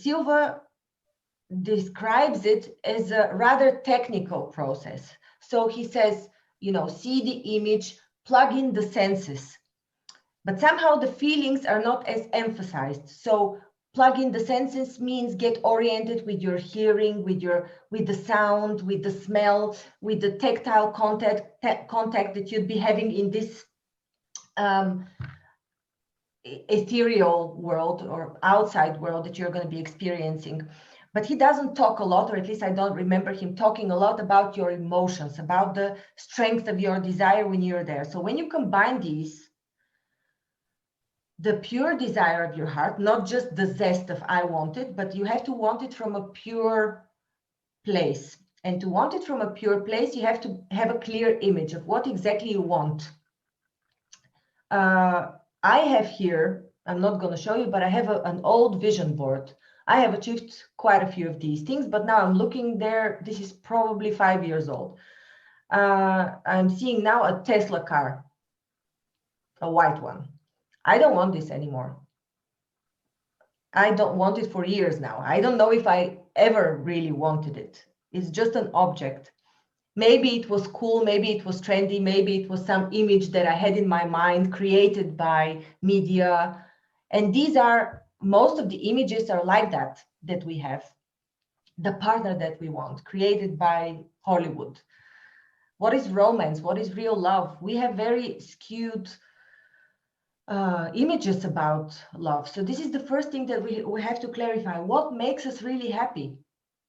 Silva describes it as a rather technical process. So he says, see the image, plug in the senses, but somehow the feelings are not as emphasized. So plug in the senses means get oriented with your hearing, with the sound, with the smell, with the tactile contact that you'd be having in this ethereal world or outside world that you're going to be experiencing. But he doesn't talk a lot, or at least I don't remember him talking a lot about your emotions, about the strength of your desire when you're there. So when you combine these, the pure desire of your heart, not just the zest of I want it, but you have to want it from a pure place. And to want it from a pure place, you have to have a clear image of what exactly you want. I have here, I'm not going to show you, but I have an old vision board. I have achieved quite a few of these things, but now I'm looking there. This is probably 5 years old. I'm seeing now a Tesla car, a white one. I don't want this anymore. I don't want it for years now. I don't know if I ever really wanted it. It's just an object. Maybe it was cool, maybe it was trendy, maybe it was some image that I had in my mind created by media. And most of the images are like that we have. The partner that we want, created by Hollywood. What is romance? What is real love? We have very skewed images about love. So this is the first thing that we have to clarify. What makes us really happy?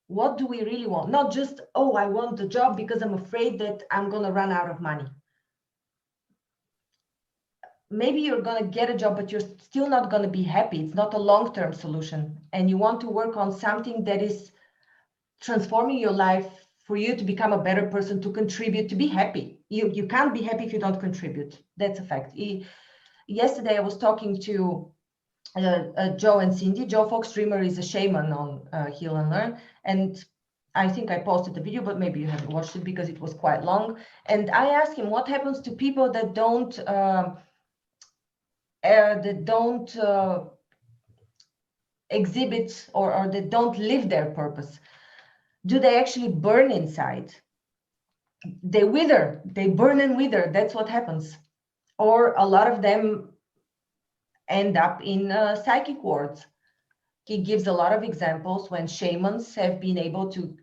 What do we really want? Not just, oh, I want the job because I'm afraid that I'm going to run out of money. Maybe you're going to get a job, but you're still not going to be happy. It's not a long-term solution. And you want to work on something that is transforming your life for you to become a better person, to contribute, to be happy. You can't be happy if you don't contribute. That's a fact. Yesterday, I was talking to Joe and Cindy. Joe Fox Streamer is a shaman on Healnlearn, and I think I posted the video, but maybe you haven't watched it because it was quite long. And I asked him what happens to people that don't exhibit or that don't live their purpose. Do they actually burn inside? They wither. They burn and wither. That's what happens. Or a lot of them end up in psychic wards. He gives a lot of examples when shamans have been able to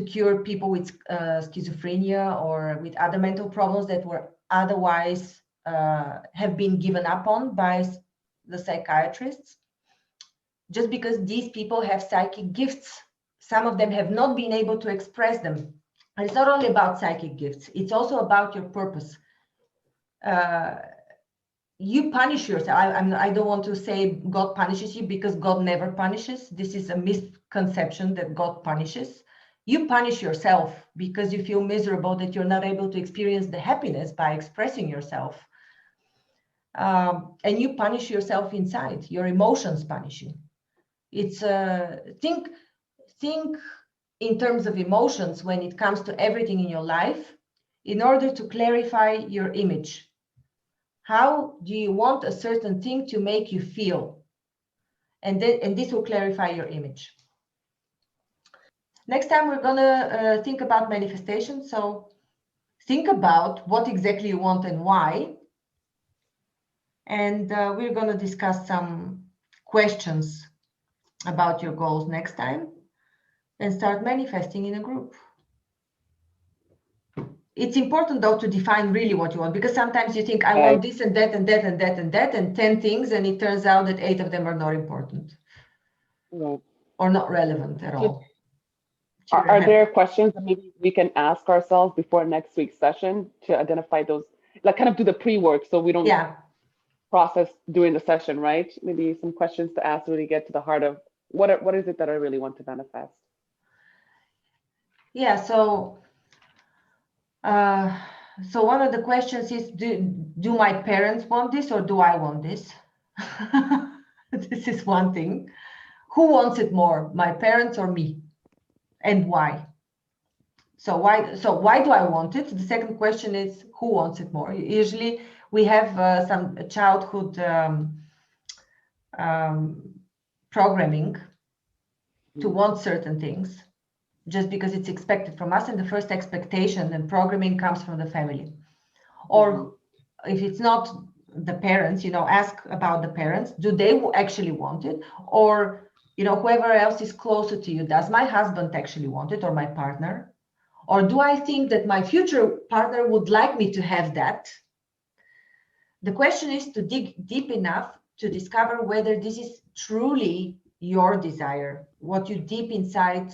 cure people with schizophrenia or with other mental problems that were otherwise have been given up on by the psychiatrists, just because these people have psychic gifts. Some of them have not been able to express them. And it's not only about psychic gifts, it's also about your purpose. You punish yourself. I don't want to say God punishes you, because God never punishes. This is a misconception that God punishes. You punish yourself because you feel miserable that you're not able to experience the happiness by expressing yourself. And you punish yourself inside. Your emotions punish you. It's think in terms of emotions when it comes to everything in your life, in order to clarify your image. How do you want a certain thing to make you feel? And this will clarify your image. Next time we're gonna think about manifestation. So think about what exactly you want and why. And we're gonna discuss some questions about your goals next time, and start manifesting in a group. It's important though to define really what you want, because sometimes you think I want this and that and that and that and that and 10 things, and it turns out that 8 of them are not important or not relevant at all. Are there questions that maybe we can ask ourselves before next week's session to identify those, like kind of do the pre-work so we don't process during the session, right? Maybe some questions to ask to really get to the heart of what is it that I really want to manifest? Yeah, so one of the questions is, do my parents want this or do I want this? This is one thing. Who wants it more, my parents or me? And why? So why do I want it? The second question is, who wants it more? Usually we have some childhood programming to want certain things just because it's expected from us, and the first expectation and programming comes from the family. Or if it's not the parents, ask about the parents. Do they actually want it? Or, whoever else is closer to you, does my husband actually want it, or my partner? Or do I think that my future partner would like me to have that? The question is to dig deep enough to discover whether this is truly your desire, what you deep inside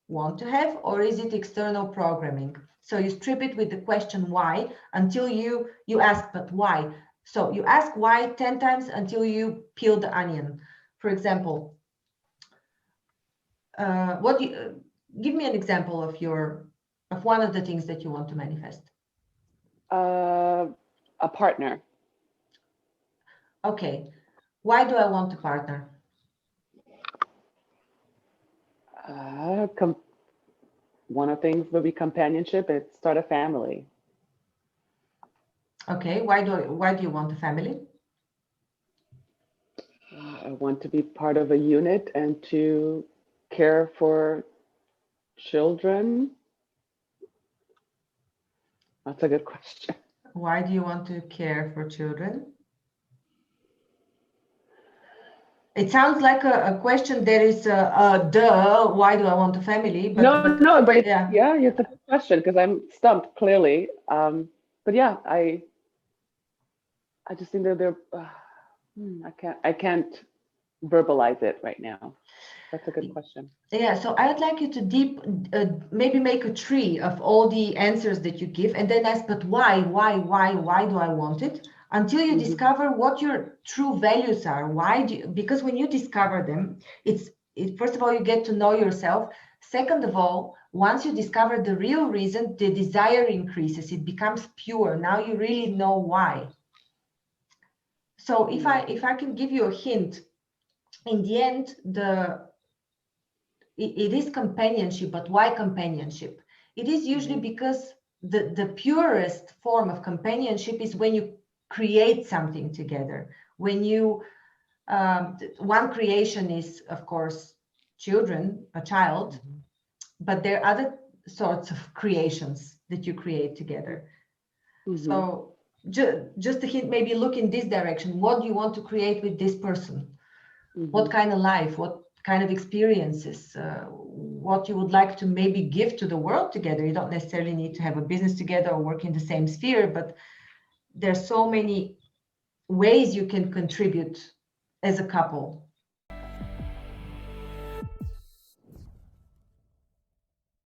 want to have, or is it external programming? So you strip it with the question why until you ask, but why? So you ask why 10 times until you peel the onion. For example, give me an example of one of the things that you want to manifest. A partner. Okay. Why do I want a partner? One of the things will be companionship and start a family. Okay. Why do you want a family? I want to be part of a unit and to care for children. That's a good question. Why do you want to care for children? It sounds like a question. There is why do I want a family? But yeah, it's a good question because I'm stumped clearly. But yeah, I just think that I can't verbalize it right now. That's a good question. Yeah, so I'd like you to maybe make a tree of all the answers that you give, and then ask, but why do I want it? Until you discover what your true values are. Because when you discover them, first of all, you get to know yourself. Second of all, once you discover the real reason, the desire increases. It becomes pure. Now you really know why. So if I can give you a hint, in the end, it is companionship, but why companionship? It is usually because the purest form of companionship is when you create something together. When you, one creation is, of course, a child, but there are other sorts of creations that you create together. So just a hint, maybe look in this direction. What do you want to create with this person? What kind of life? What kind of experiences? What you would like to maybe give to the world together? You don't necessarily need to have a business together or work in the same sphere, but there's so many ways you can contribute as a couple.